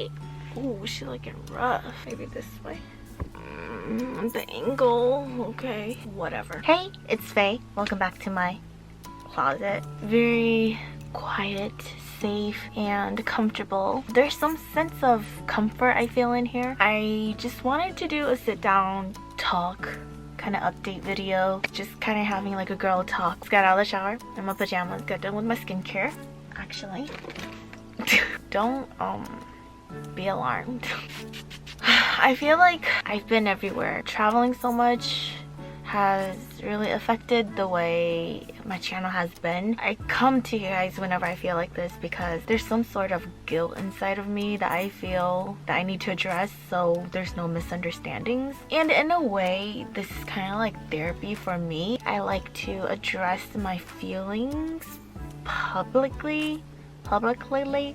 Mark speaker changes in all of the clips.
Speaker 1: she? Oh, she looking rough. Maybe this way. The angle. Okay, whatever. Hey, it's Faye. Welcome back to my closet. Very quiet, safe, and comfortable. There's some sense of comfort I feel in here. I just wanted to do a sit down talk kind of update video, just kind of having like a girl talk. Just got out of the shower in my pajamas, got done with my skincare. Actually, don't be alarmed. I feel like I've been everywhere. Traveling so much has really affected the way my channel has been. I come to you guys whenever I feel like this because there's some sort of guilt inside of me that I feel that I need to address so there's no misunderstandings. And in a way, this is kind of like therapy for me. I like to address my feelings publicly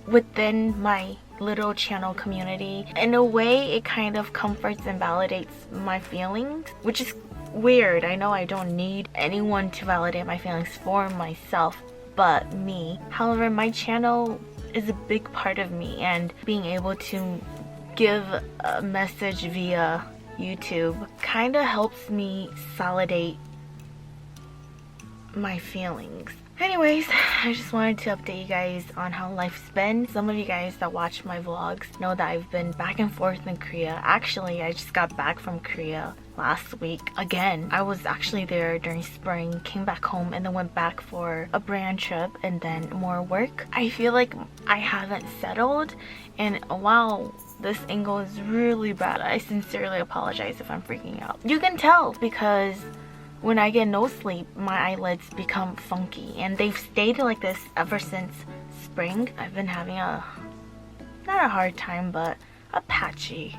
Speaker 1: within my little channel community. In a way, it kind of comforts and validates my feelings, which is weird. I know I don't need anyone to validate my feelings for myself but me. However, my channel is a big part of me, and being able to give a message via YouTube kind of helps me validate my feelings. Anyways, I just wanted to update you guys on how life's been. Some of you guys that watch my vlogs know that I've been back and forth in Korea. Actually, I just got back from Korea last week again. I was actually there during spring, came back home, and then went back for a brand trip and then more work. I feel like I haven't settled, and while this angle is really bad, I sincerely apologize if I'm freaking out. You can tell because when I get no sleep, my eyelids become funky, and they've stayed like this ever since spring. I've been having not a hard time, but a patchy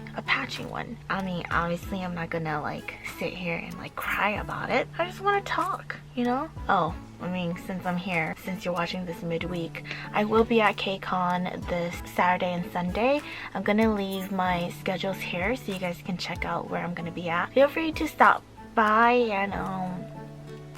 Speaker 1: one. I mean, obviously I'm not gonna like sit here and like cry about it. I just want to talk, you know? Oh, I mean, since I'm here, since you're watching this midweek, I will be at KCON this Saturday and Sunday. I'm gonna leave my schedules here so you guys can check out where I'm gonna be at. Feel free to stop by and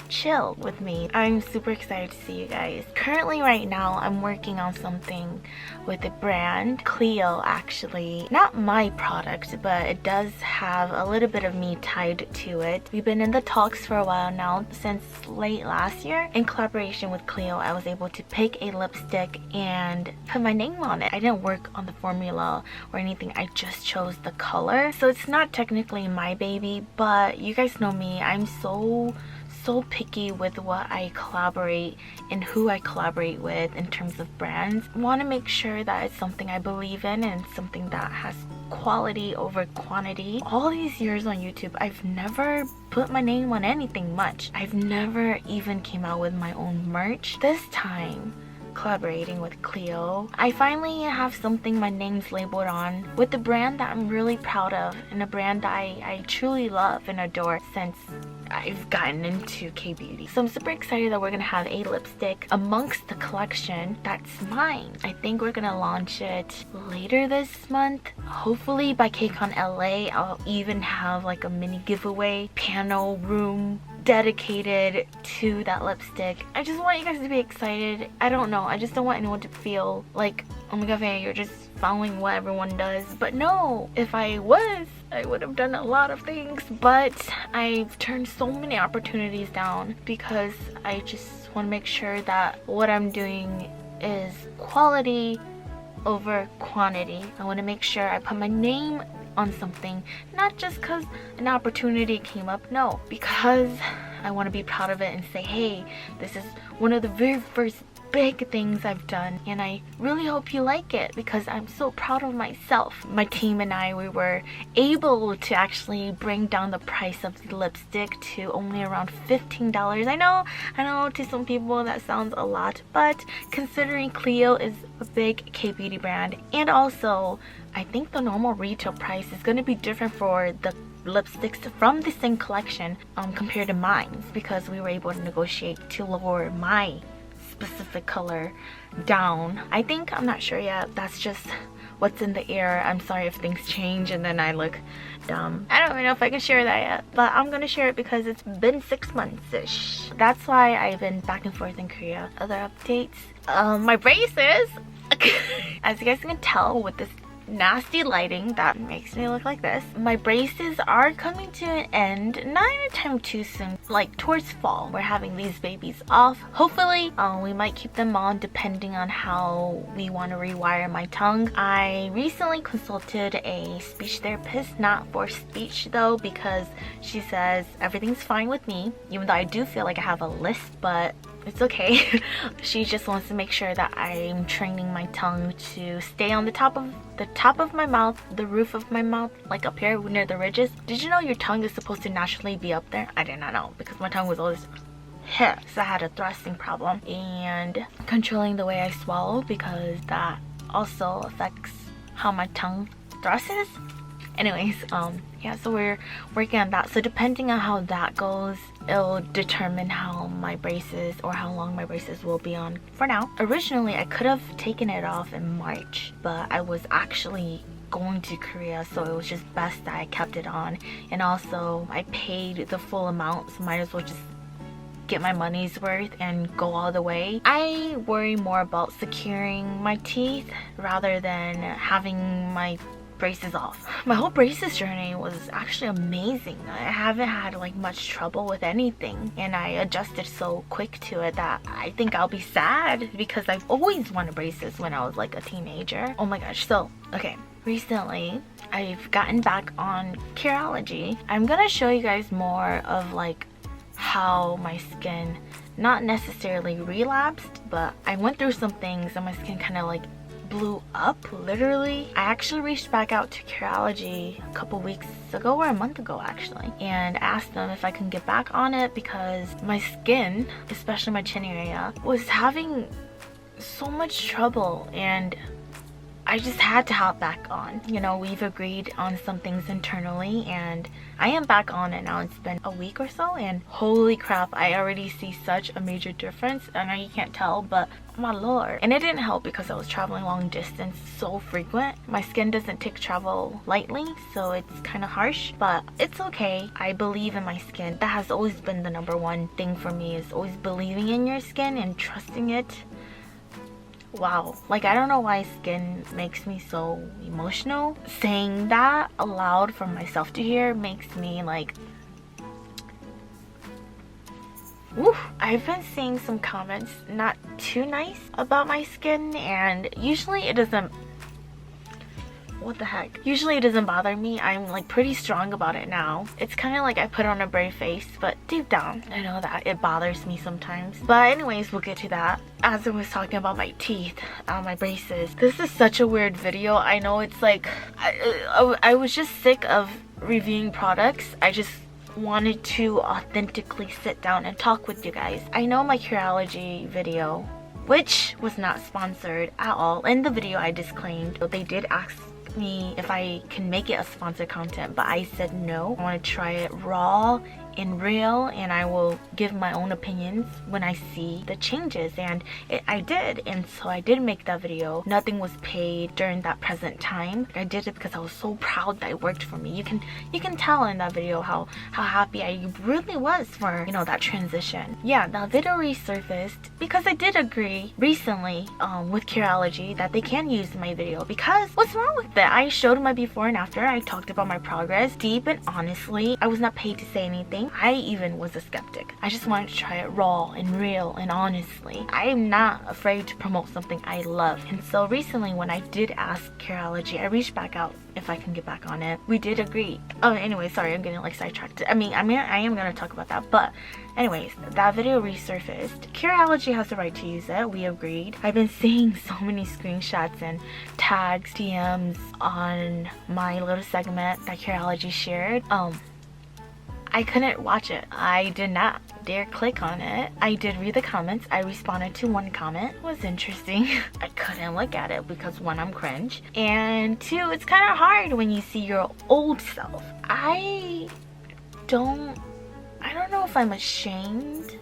Speaker 1: chill with me. I'm super excited to see you guys. Currently right now I'm working on something with a brand, Clio, actually. Not my product, but it does have a little bit of me tied to it. We've been in the talks for a while now, since late last year. In collaboration with Clio, I was able to pick a lipstick and put my name on it. I didn't work on the formula or anything, I just chose the color. So it's not technically my baby, but you guys know me, I'm so picky with what I collaborate and who I collaborate with in terms of brands. I want to make sure that it's something I believe in and something that has quality over quantity. All these years on YouTube, I've never put my name on anything much. I've never even came out with my own merch. This time, collaborating with Clio, I finally have something my name's labeled on with the brand that I'm really proud of, and a brand that I truly love and adore since I've gotten into K-beauty. So I'm super excited that we're gonna have a lipstick amongst the collection that's mine. I think we're gonna launch it later this month. Hopefully by KCON LA, I'll even have like a mini giveaway panel room dedicated to that lipstick. I just want you guys to be excited. I don't know, I just don't want anyone to feel like, oh my god, Faye, you're just following what everyone does. But no, if I was, I would have done a lot of things, but I've turned so many opportunities down because I just want to make sure that what I'm doing is quality over quantity. I want to make sure I put my name on something, not just because an opportunity came up, no, because I want to be proud of it and say, hey, this is one of the very first big things I've done, and I really hope you like it because I'm so proud of myself. My team and I, we were able to actually bring down the price of the lipstick to only around $15. I know to some people that sounds a lot, but considering Clio is a big K-beauty brand, and also I think the normal retail price is going to be different for the lipsticks from the same collection compared to mine, because we were able to negotiate to lower my specific color down. I think, I'm not sure yet, that's just what's in the air. I'm sorry if things change and then I look dumb. I don't even know if I can share that yet, but I'm gonna share it because it's been 6 months-ish. That's why I've been back and forth in Korea. Other updates, my braces. As you guys can tell with this nasty lighting that makes me look like this. My braces are coming to an end, not anytime too soon, like towards fall. We're having these babies off. Hopefully we might keep them on depending on how we want to rewire my tongue. I recently consulted a speech therapist, not for speech though, because she says everything's fine with me, even though I do feel like I have a lisp, but it's okay. She just wants to make sure that I'm training my tongue to stay on the top of my mouth, the roof of my mouth, like up here near the ridges. Did you know your tongue is supposed to naturally be up there? I did not know, because my tongue was always here, so I had a thrusting problem, and controlling the way I swallow, because that also affects how my tongue thrusts. Anyways, yeah, so we're working on that. So depending on how that goes, it'll determine how my braces, or how long my braces will be on for now. Originally, I could have taken it off in March, but I was actually going to Korea, so it was just best that I kept it on. And also, I paid the full amount, so might as well just get my money's worth and go all the way. I worry more about securing my teeth rather than having my braces off. My whole braces journey was actually amazing. I haven't had like much trouble with anything, and I adjusted so quick to it that I think I'll be sad, because I've always wanted braces when I was like a teenager. Oh my gosh. So okay, recently I've gotten back on curology. I'm gonna show you guys more of like how my skin not necessarily relapsed, but I went through some things and my skin kind of like blew up, literally. I actually reached back out to curology a couple weeks ago, or a month ago actually, and asked them if I can get back on it, because my skin, especially my chin area, was having so much trouble, and I just had to hop back on. You know, we've agreed on some things internally, and I am back on it now. It's been a week or so, and holy crap, I already see such a major difference. I know you can't tell, but my lord. And it didn't help because I was traveling long distance so frequent. My skin doesn't take travel lightly, so it's kind of harsh, but it's okay. I believe in my skin. That has always been the number one thing for me, is always believing in your skin and trusting it. Wow, like I don't know why skin makes me so emotional. Saying that aloud for myself to hear makes me like, woo. I've been seeing some comments not too nice about my skin, and usually it doesn't, what the heck, usually it doesn't bother me. I'm like pretty strong about it now. It's kind of like I put on a brave face, but deep down I know that it bothers me sometimes. But anyways, we'll get to that. As I was talking about my teeth, my braces, this is such a weird video. I know, it's like I was just sick of reviewing products. I just wanted to authentically sit down and talk with you guys. I know my curology video, which was not sponsored at all, in the video I disclaimed. They did ask me if I can make it a sponsored content, but I said no. I want to try it raw and real, and I will give my own opinions when I see the changes, and I did. And so I did make that video. Nothing was paid during that present time. I did it because I was so proud that it worked for me. You can tell in that video how happy I really was for, you know, that transition. Yeah, that video resurfaced because I did agree recently with curology that they can use my video, because what's wrong with it? I showed my before and after. I talked about my progress deep and honestly. I was not paid to say anything. I even was a skeptic. I just wanted to try it raw and real and honestly. I am not afraid to promote something I love. And so recently when I did ask curology, I reached back out if I can get back on it. We did agree. Oh, anyway, sorry, I'm getting like sidetracked. I am gonna talk about that, but anyways, that video resurfaced. Curology has the right to use it. We agreed. I've been seeing so many screenshots and tags, DMs on my little segment that curology shared. I couldn't watch it. I did not dare click on it. I did read the comments. I responded to one comment. It was interesting. I couldn't look at it because one, I'm cringe, and two, it's kind of hard when you see your old self. I don't know if I'm ashamed,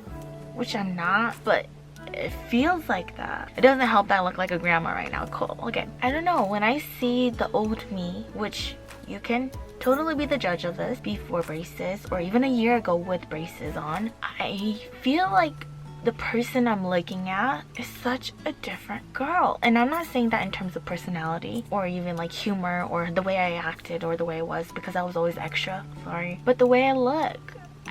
Speaker 1: which I'm not, but it feels like that. It doesn't help that I look like a grandma right now. Cool. Okay. I don't know. When I see the old me, which you can totally be the judge of this, before braces or even a year ago with braces on, I feel like the person I'm looking at is such a different girl. And I'm not saying that in terms of personality or even like humor or the way I acted or the way I was, because I was always extra, sorry. But the way I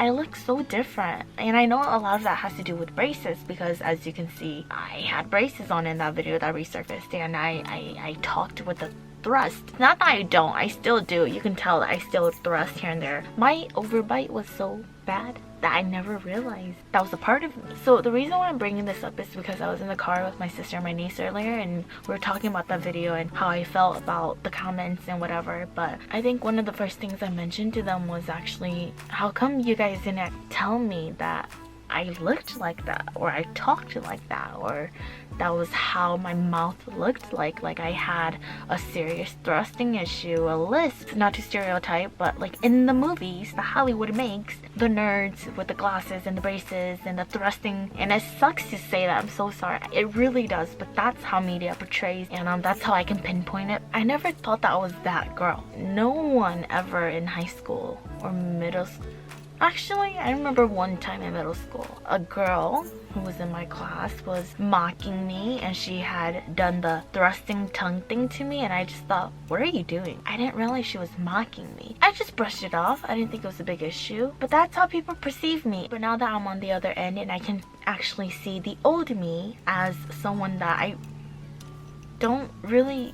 Speaker 1: look so different. And I know a lot of that has to do with braces, because as you can see, I had braces on in that video that resurfaced, and I talked with a thrust. Not that I don't, I still do. You can tell that I still thrust here and there. My overbite was so bad that I never realized that was a part of me. So the reason why I'm bringing this up is because I was in the car with my sister and my niece earlier, and we were talking about that video and how I felt about the comments and whatever. But I think one of the first things I mentioned to them was actually, how come you guys didn't tell me that I looked like that, or I talked like that, or that was how my mouth looked like I had a serious thrusting issue, a lisp. Not to stereotype, but like in the movies that Hollywood makes, the nerds with the glasses and the braces and the thrusting, and it sucks to say that, I'm so sorry, it really does, but that's how media portrays, and that's how I can pinpoint it. I never thought that I was that girl. No one ever in high school or middle school. Actually, I remember one time in middle school, a girl who was in my class was mocking me, and she had done the thrusting tongue thing to me, and I just thought, what are you doing? I didn't realize she was mocking me. I just brushed it off. I didn't think it was a big issue, but that's how people perceive me. But now that I'm on the other end and I can actually see the old me as someone that I don't really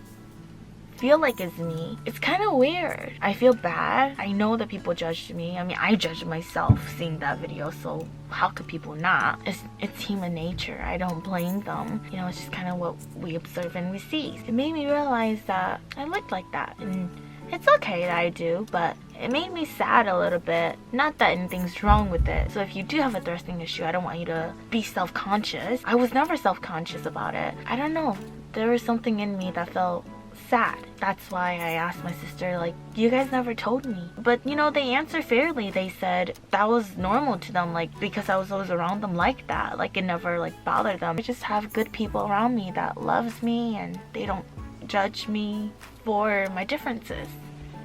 Speaker 1: feel like is me, it's kind of weird. I feel bad. I know that people judged me. I mean, I judged myself seeing that video, so how could people not? It's human nature. I don't blame them. You know, it's just kind of what we observe and we see. It made me realize that I looked like that, and it's okay that I do, but it made me sad a little bit. Not that anything's wrong with it. So if you do have a thrusting issue, I don't want you to be self-conscious. I was never self-conscious about it. I don't know. There was something in me that felt sad. That's why I asked my sister, like, you guys never told me. But you know, they answered fairly. They said that was normal to them, like, because I was always around them like that, like it never like bothered them. I just have good people around me that loves me, and they don't judge me for my differences.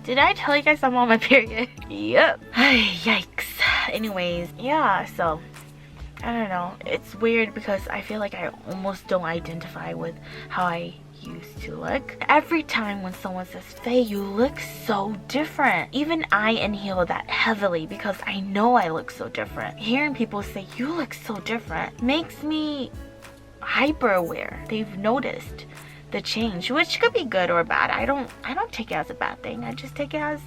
Speaker 1: Did I tell you guys I'm on my period? Yep. Yikes. Anyways, yeah, so I don't know. It's weird because I feel like I almost don't identify with how I used to look. Every time when someone says, Faye, you look so different, even I inhale that heavily because I know I look so different. Hearing people say you look so different makes me hyper aware. They've noticed the change, which could be good or bad. I don't take it as a bad thing. I just take it as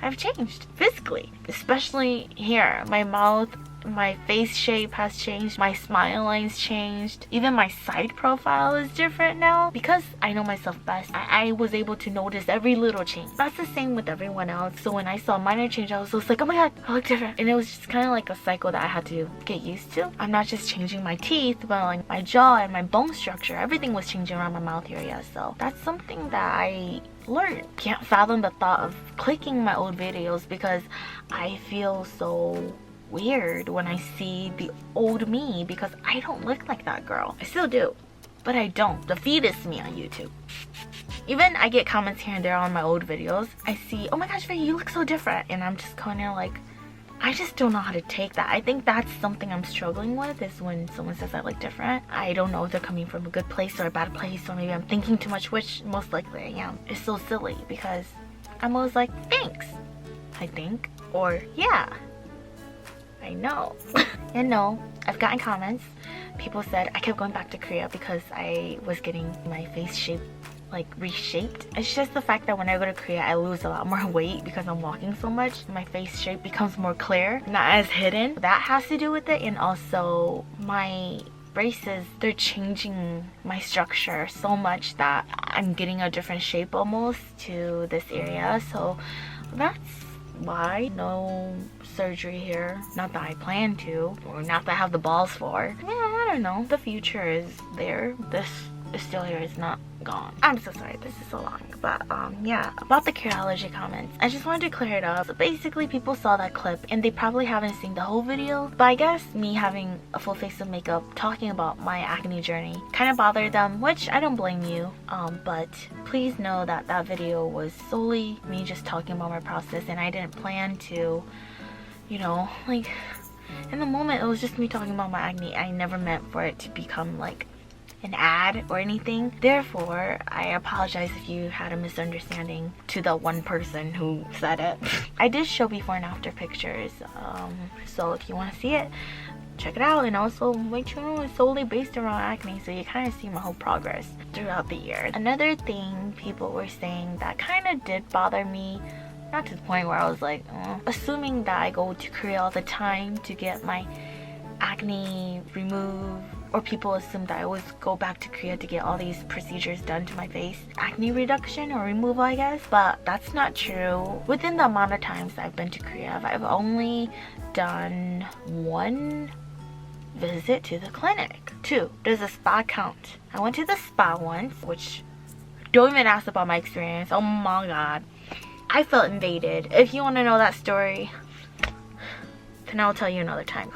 Speaker 1: I've changed physically, especially here. My mouth, my face shape has changed, my smile lines changed, even my side profile is different now. Because I know myself best, I was able to notice every little change. That's the same with everyone else. So when I saw a minor change, I was just like, oh my god, I look different. And it was just kind of like a cycle that I had to get used to. I'm not just changing my teeth, but like my jaw and my bone structure, everything was changing around my mouth area. So that's something that I learned. Can't fathom the thought of clicking my old videos because I feel so weird when I see the old me, because I don't look like that girl. I still do, but I don't. The feed is me on YouTube. Even I get comments here and there on my old videos. I see, oh my gosh, Faye, you look so different, and I'm just kind of like, I just don't know how to take that. I think that's something I'm struggling with, is when someone says I look different. I don't know if they're coming from a good place or a bad place, or maybe I'm thinking too much, which most likely I am. It's so silly because I'm always like, thanks, I think, or yeah, I know. And no, I've gotten comments. People said I kept going back to Korea because I was getting my face shape like reshaped. It's just the fact that when I go to Korea, I lose a lot more weight because I'm walking so much. My face shape becomes more clear, not as hidden. That has to do with it. And also my braces, they're changing my structure so much that I'm getting a different shape almost to this area. So that's why. No surgery here. Not that I plan to, or not that I have the balls for. Yeah, I don't know. The future is there. This is still here. It's not gone. I'm so sorry, this is so long, but yeah, about the curology comments, I just wanted to clear it up. So basically, people saw that clip and they probably haven't seen the whole video, but I guess me having a full face of makeup talking about my acne journey kind of bothered them, which I don't blame you, but please know that that video was solely me just talking about my process, and I didn't plan to, you know, like, in the moment it was just me talking about my acne. I never meant for it to become like an ad or anything. Therefore, I apologize if you had a misunderstanding to the one person who said it. I did show before and after pictures, so if you want to see it, check it out. And also my channel is solely based around acne, so you kind of see my whole progress throughout the year. Another thing people were saying that kind of did bother me, not to the point where I was like, assuming that I go to Korea all the time to get my acne removed, or people assume that I always go back to Korea to get all these procedures done to my face, acne reduction or removal, I guess, but that's not true. Within the amount of times I've been to Korea, I've only done one visit to the clinic. 2, does a spa count? I went to the spa once, which don't even ask about my experience. Oh my god, I felt invaded. If you want to know that story, then I'll tell you another time.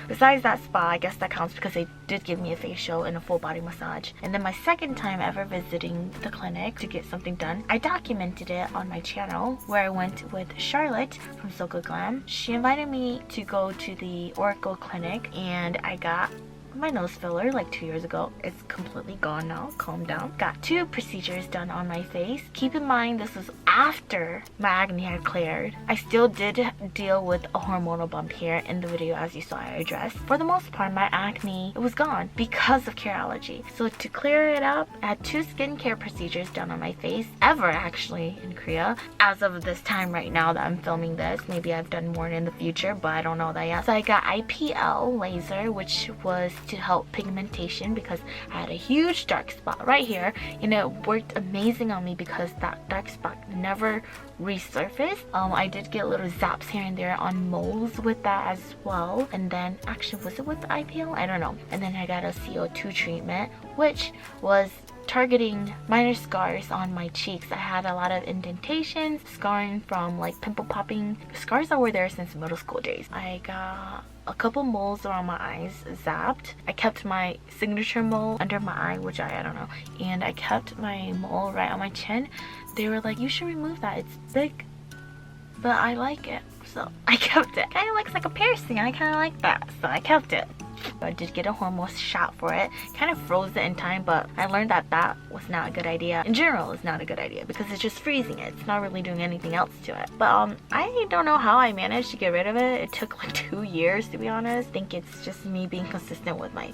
Speaker 1: Besides that spa, I guess that counts because they did give me a facial and a full body massage. And then my second time ever visiting the clinic to get something done, I documented it on my channel, where I went with Charlotte from So Good Glam. She invited me to go to the Oracle clinic, and I got my nose filler like 2 years ago. It's completely gone now, calm down. Got 2 procedures done on my face. Keep in mind, this was after my acne had cleared. I still did deal with a hormonal bump here in the video, as you saw I addressed. For the most part, my acne, it was gone because of curology. So to clear it up, I had 2 skincare procedures done on my face, ever actually, in Korea. As of this time right now that I'm filming this, maybe I've done more in the future, but I don't know that yet. So I got IPL laser, which was to help pigmentation because I had a huge dark spot right here, and it worked amazing on me because that dark spot never resurfaced. I did get little zaps here and there on moles with that as well. And then, actually, was it with the IPL? I don't know. And then I got a CO2 treatment, which was targeting minor scars on my cheeks. I had a lot of indentations, scarring from like pimple popping, scars that were there since middle school days. I got a couple moles around my eyes zapped. I kept my signature mole under my eye, which I don't know, and I kept my mole right on my chin. They were like, you should remove that, it's big, but I like it, so I kept it. Kind of looks like a piercing, I kind of like that, so I kept it. I did get a hormone shot for it. Kind of froze it in time, but I learned that that was not a good idea. In general, it's not a good idea because it's just freezing it. It's not really doing anything else to it. But I don't know how I managed to get rid of it. It took like 2 years, to be honest. I think it's just me being consistent with my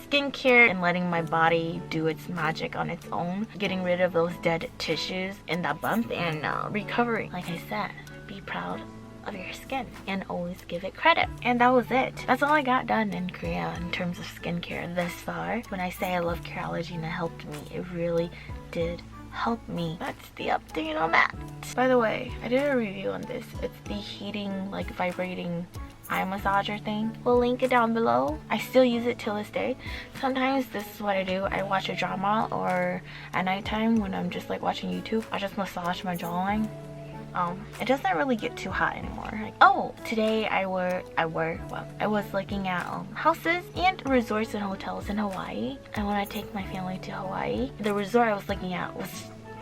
Speaker 1: skincare and letting my body do its magic on its own, getting rid of those dead tissues in that bump, and recovering. Like I said, be proud of your skin and always give it credit. And that was it. That's all I got done in Korea in terms of skincare thus far. When I say I love curology and it helped me, it really did help me. That's the update on that. By the way, I did a review on this. It's the heating, like vibrating eye massager thing. We'll link it down below. I still use it till this day. Sometimes this is what I do. I watch a drama, or at nighttime when I'm just like watching YouTube, I just massage my jawline. It doesn't really get too hot anymore. Today I was looking at houses and resorts and hotels in Hawaii. I want to take my family to Hawaii. The resort I was looking at was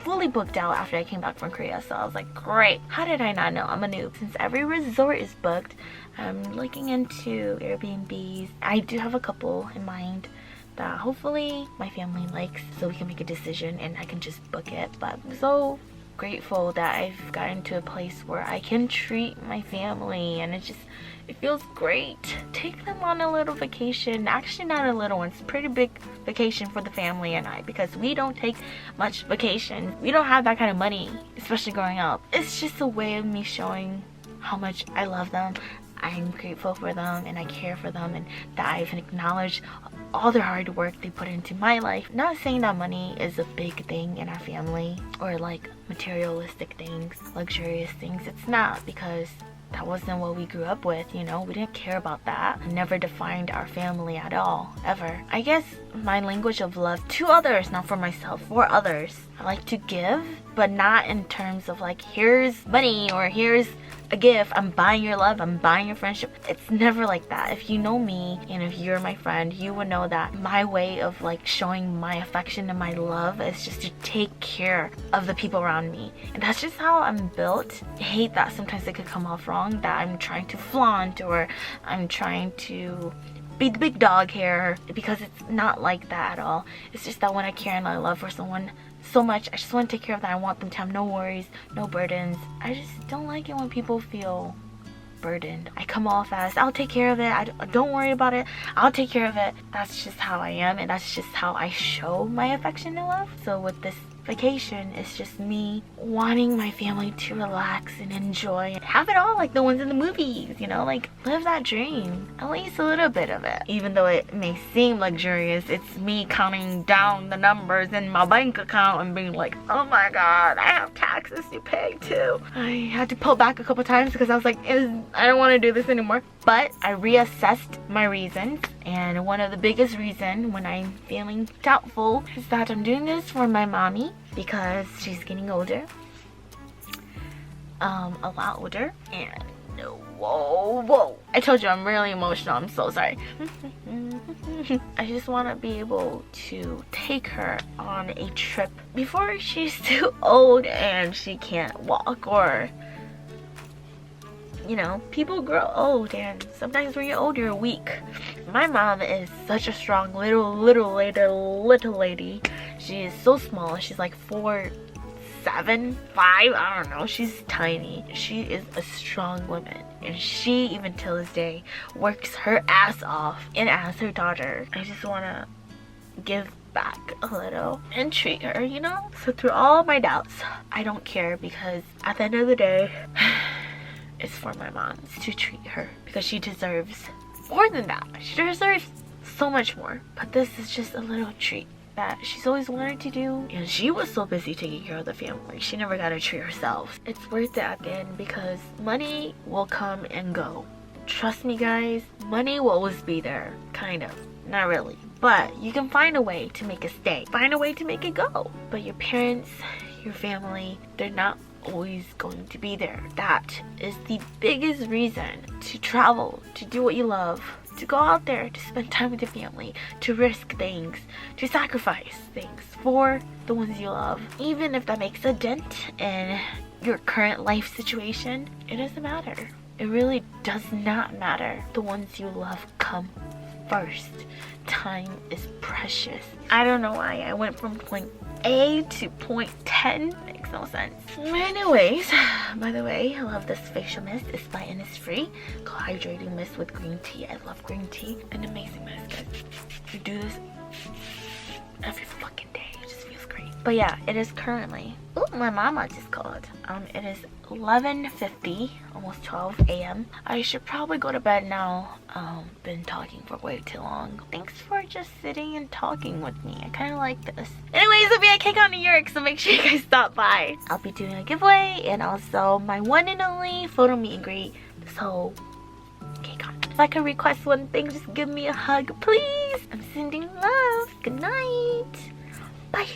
Speaker 1: fully booked out after I came back from Korea, so I was like, great, how did I not know? I'm a noob. Since every resort is booked, I'm looking into Airbnbs. I do have a couple in mind that hopefully my family likes, so we can make a decision and I can just book it. But I'm so grateful that I've gotten to a place where I can treat my family, and it feels great. Take them on a little vacation. Actually, not a little one, it's a pretty big vacation for the family and I, because we don't take much vacation. We don't have that kind of money, especially growing up. It's just a way of me showing how much I love them, I'm grateful for them, and I care for them, and that I've acknowledged all the hard work they put into my life. Not saying that money is a big thing in our family, or like materialistic things, luxurious things. It's not, because that wasn't what we grew up with, you know. We didn't care about that. It never defined our family at all, ever. I guess my language of love to others, not for myself, for others. I like to give, but not in terms of like, here's money or here's a gift, I'm buying your love, I'm buying your friendship. It's never like that. If you know me and if you're my friend, you would know that my way of like showing my affection and my love is just to take care of the people around me. And that's just how I'm built. I hate that sometimes it could come off wrong, that I'm trying to flaunt or I'm trying to be the big dog here, because it's not like that at all. It's just that when I care and I love for someone so much, I just want to take care of that. I want them to have no worries, no burdens. I just don't like it when people feel burdened. I come off as, I'll take care of it, don't worry about it, I'll take care of it. That's just how I am, and that's just how I show my affection and love. So with this vacation, it's just me wanting my family to relax and enjoy and have it all like the ones in the movies, you know, like live that dream, at least a little bit of it. Even though it may seem luxurious, it's me counting down the numbers in my bank account and being like, oh my god, I have taxes to pay too. I had to pull back a couple times because I was like, I don't want to do this anymore. But I reassessed my reasons, and one of the biggest reasons when I'm feeling doubtful is that I'm doing this for my mommy because she's getting older, a lot older, and whoa, I told you I'm really emotional, I'm so sorry. I just want to be able to take her on a trip before she's too old and she can't walk, or you know, people grow old, and sometimes when you're old, you're weak. My mom is such a strong little lady. She is so small. She's like 4'7", 5, I don't know. She's tiny. She is a strong woman, and she, even till this day, works her ass off. And as her daughter, I just want to give back a little and treat her, you know? So through all my doubts, I don't care, because at the end of the day, it's for my mom. It's to treat her, because she deserves more than that. She deserves so much more. But this is just a little treat that she's always wanted to do, and she was so busy taking care of the family, she never got to treat herself. It's worth it at the end, because money will come and go. Trust me guys, money will always be there. Kind of, not really, but you can find a way to make it stay, find a way to make it go. But your parents, your family, they're not always going to be there. That is the biggest reason to travel, to do what you love, to go out there, to spend time with your family, to risk things, to sacrifice things for the ones you love. Even if that makes a dent in your current life situation, it doesn't matter. It really does not matter. The ones you love come first. Time is precious. I don't know why I went from point A to point 10. Makes no sense. Anyways, by the way, I love this facial mist. It's by Innisfree, called Hydrating Mist with Green Tea. I love green tea. An amazing mist, guys. You do this every fucking day. It just feels great. But yeah, it is currently, oh, my mama just called. It is 11:50, almost 12 a.m. I should probably go to bed now. Been talking for way too long. Thanks for just sitting and talking with me. I kind of like this. Anyways, I'll be at KCON New York, so make sure you guys stop by. I'll be doing a giveaway and also my one and only photo meet and greet. So, KCON. If I could request one thing, just give me a hug, please. I'm sending love. Good night. Bye.